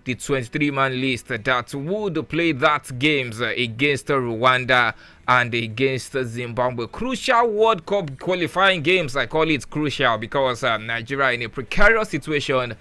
the 23-man list that would play that games against Rwanda and against Zimbabwe. Crucial World Cup qualifying games. I call it crucial because Nigeria in a precarious situation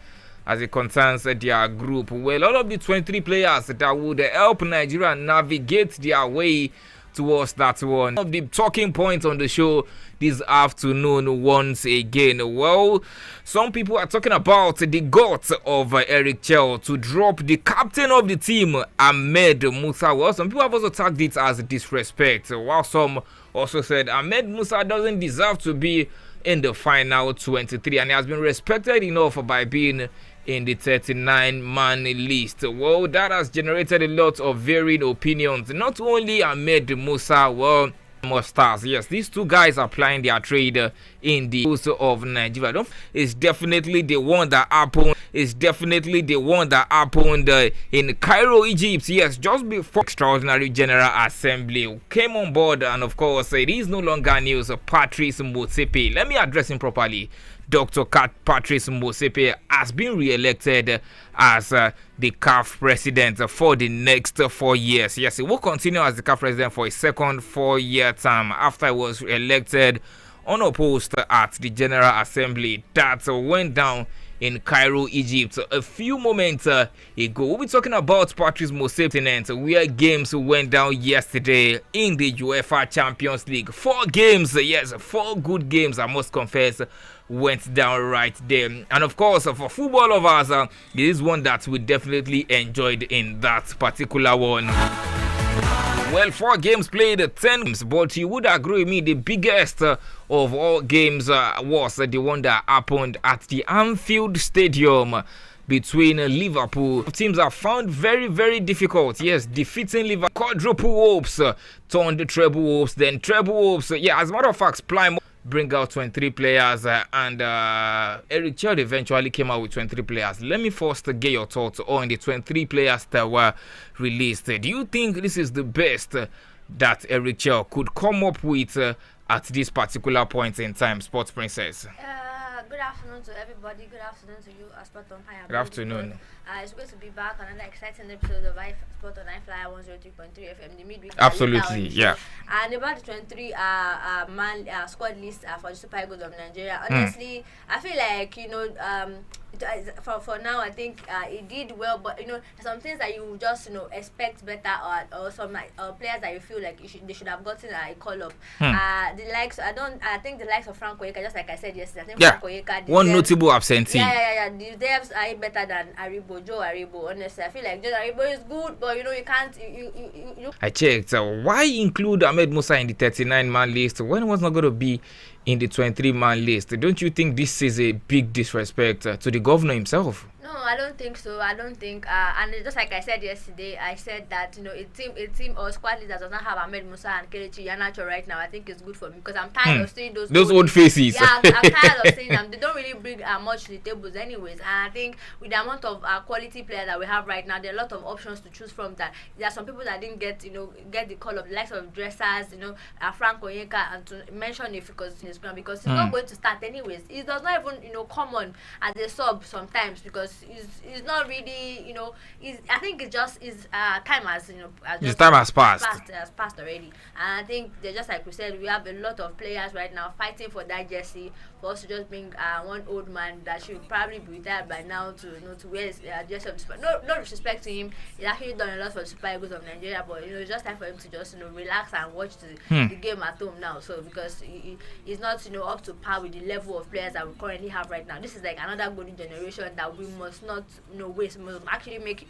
as it concerns their group. Well, all of the 23 players that would help Nigeria navigate their way towards that one. One of the talking points on the show this afternoon once again. Well, some people are talking about the guts of Eric Chell to drop the captain of the team, Ahmed Musa. Well, some people have also tagged it as disrespect, while some also said Ahmed Musa doesn't deserve to be in the final 23 and he has been respected enough by being in the 39-man list. Well, that has generated a lot of varying opinions. Not only Ahmed Musa, well, more stars. Yes, these two guys are plying their trade in the coast of Nigeria. It's definitely the one that happened. It's definitely the one that happened in Cairo, Egypt. Yes, just before Extraordinary General Assembly came on board, and of course, it is no longer news. Patrice Motsepe. Let me address him properly. Dr. Patrice Motsepe has been re-elected as the CAF president for the next 4 years. Yes, he will continue as the CAF president for a second 4-year term after he was elected unopposed at the General Assembly that went down in Cairo, Egypt a few moments ago. We'll be talking about Patrice Motsepe, where games went down yesterday in the UEFA Champions League. 4 games, yes, 4 good games, I must confess, went down right there. And of course, for football lovers, it is one that we definitely enjoyed in that particular one. Well, 4 games played, 10 games, but you would agree with me, the biggest of all games was the one that happened at the Anfield Stadium between Liverpool. Teams are found very, very difficult. Yes, defeating Liverpool. Quadruple hopes turned treble hopes, then treble hopes. Yeah, as a matter of fact, Plymouth bring out 23 players and Eric Chell eventually came out with 23 players. Let me first get your thoughts on the 23 players that were released. Do you think this is the best that Eric Chell could come up with at this particular point in time, Sports Princess? Good afternoon to everybody. Good afternoon to you, Sport on Fire. Good afternoon. It's good to be back on another exciting episode of Sport on I-FLIER 103.3 FM, the midweek. Absolutely, yeah. And about the 23 man squad list for the Super Eagles of Nigeria. Honestly, I feel like, for now, I think it did well, but some things that you just expect better, or some players that you feel like they should have gotten a call up. I think the likes of Frank Oyeka, just like I said yesterday, I think Frank Oyeka, one notable absentee. Yeah. The devs are better than Joe Aribo. Honestly, I feel like Joe Aribo is good, but you can't. I checked. Why include Ahmed Musa in the 39-man list when he was not going to be in the 23-man list? Don't you think this is a big disrespect to the governor himself? No, I don't think so. I don't think, and just like I said yesterday, I said that a team or squad leader does not have Ahmed Musa and Kelechi Iheanacho right now. I think it's good for me because I'm tired of seeing those old faces. Yeah, I'm tired of seeing them. They don't really bring much to the tables, anyways. And I think with the amount of quality players that we have right now, there are a lot of options to choose from. That there are some people that didn't get the call of the likes of dressers, Frank Oyeka, and to mention it because he's not going to start anyways. It does not even come on as a sub sometimes because it's not really I think it just is time has time has passed. Has passed already. And I think just like we said, we have a lot of players right now fighting for that jersey for us to just bring one old man that should probably be retired by now to wear his jersey of the Super. No disrespect to him, he's actually done a lot for the Super Eagles of Nigeria, but it's just time for him to just relax and watch the game at home now. So because he's not up to par with the level of players that we currently have right now. This is like another golden generation that we must not waste. We must actually make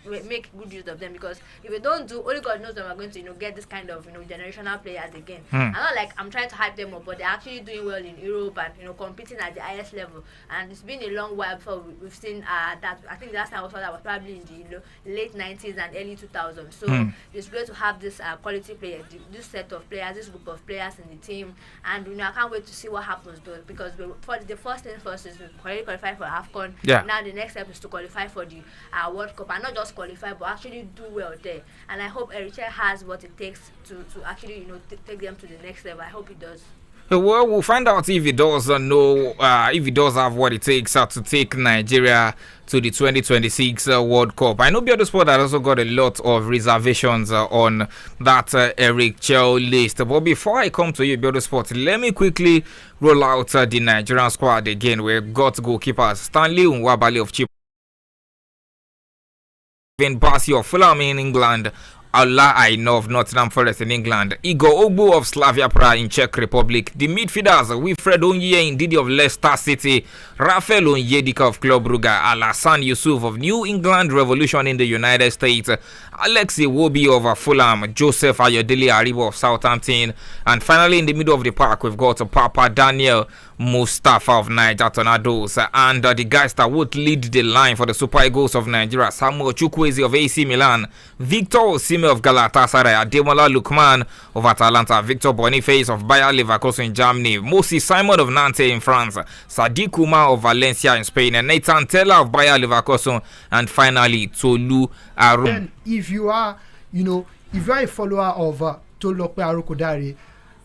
good use of them, because if we don't do, only God knows when we're going to get this kind of generational players again. I'm not like I'm trying to hype them up, but they're actually doing well in Europe and competing at the highest level. And it's been a long while before we've seen that. I think the last time I saw that was probably in the late 90s and early 2000s. So it's great to have this quality players, this set of players, this group of players in the team. And I can't wait to see what happens though, because for the first thing first is we already qualify for AFCON. Yeah. Now the next step is to qualify for the World Cup, and not just qualify but actually do well there. And I hope Eric has what it takes to actually take them to the next level. I hope he does. Well, we'll find out if he does know, if he does have what it takes to take Nigeria to the 2026 World Cup. I know Biodo Sport has also got a lot of reservations on that Eric Chell list. But before I come to you, Biodo Sport, let me quickly roll out the Nigerian squad again. We've got goalkeepers Stanley Nwabali of Chip, Basi of Fulham in England, Allah Aina of Nottingham Forest in England, Igor Ogbu of Slavia Prague in Czech Republic, the midfielders Wilfred Onye Ndidi of Leicester City, Rafael Onyedika of Club Brugge, Alassane Yusuf of New England Revolution in the United States, Alexi Iwobi of Fulham, Joseph Ayodele Aribo of Southampton, and finally in the middle of the park we've got Papa Daniel Mustafa of Niger Tornadoes, and the guys that would lead the line for the Super Eagles of Nigeria, Samuel Chukwueze of AC Milan, Victor Osimhen of Galatasaray, Ademola Lookman of Atalanta, Victor Boniface of Bayer Leverkusen in Germany, Moses Simon of Nantes in France, Sadiq Umar of Valencia in Spain, and Nathan Taylor of Bayer Leverkusen, and finally Tolu Arum. Then if you are, if you are a follower of Tolu Arukodare,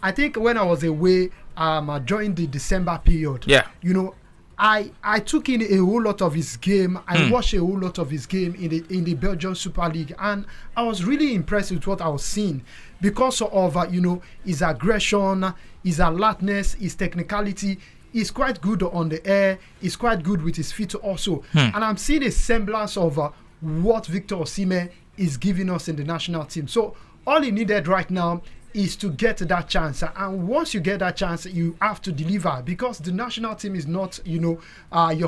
I think when I was away during the December period, I took in a whole lot of his game. I watched a whole lot of his game in the Belgian Super League, and I was really impressed with what I was seeing because of his aggression, his alertness, his technicality. He's quite good on the air. He's quite good with his feet also, and I'm seeing a semblance of what Victor Osimhen is giving us in the national team. So all he needed right now is to get that chance, and once you get that chance you have to deliver, because the national team is not your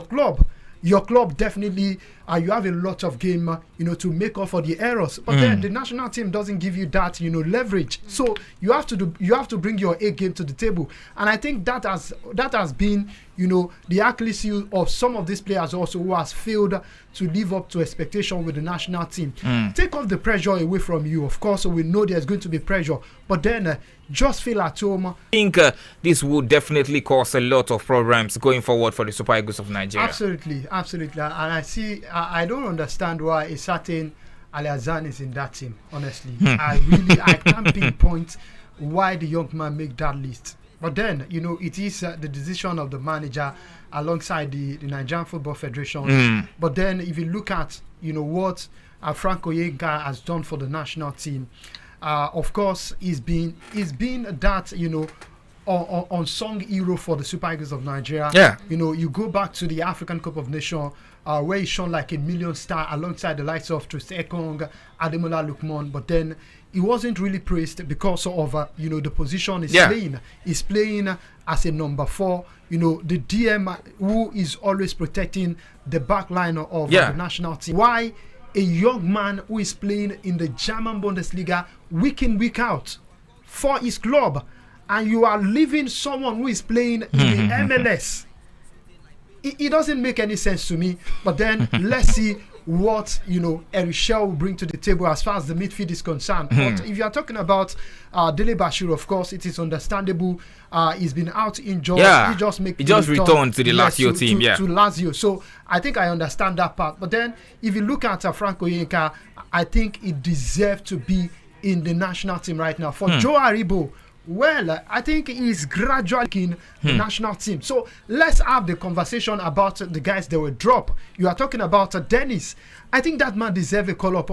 club. Your club definitely you have a lot of game to make up for the errors, but then the national team doesn't give you that leverage, so you have to bring your A game to the table, and I think that has been the Achilles heel of some of these players also, who has failed to live up to expectation with the national team. Take off the pressure away from you. Of course, we know there's going to be pressure, but then just feel at home. I think this would definitely cause a lot of problems going forward for the Super Eagles of Nigeria. Absolutely, and I don't understand why a certain Aliazan is in that team. Honestly, I can't pinpoint why the young man make that list. But then, it is the decision of the manager alongside the Nigerian Football Federation. But then, if you look at, what Frank Oyenka has done for the national team, of course, he's been that, unsung hero for the Super Eagles of Nigeria. Yeah. You go back to the African Cup of Nations, where he shone like a million star alongside the likes of Trust Ekong, Ademola Lookman, but then he wasn't really praised because of the position he's playing. He's playing as a number 4. The DM who is always protecting the back line of the national team. Why a young man who is playing in the German Bundesliga week in, week out for his club, and you are leaving someone who is playing in the MLS? It doesn't make any sense to me. But then let's see what Eric Shell will bring to the table as far as the midfield is concerned. But if you are talking about Dele Bashir, of course, it is understandable. He's been out injured. Yeah. He just returned to the Lazio team. To Lazio. So I think I understand that part. But then if you look at Frank Oyenka, I think he deserves to be in the national team right now. For Joe Aribo, well, I think he's gradually in the national team. So let's have the conversation about the guys that were dropped. You are talking about Dennis. I think that man deserves a call-up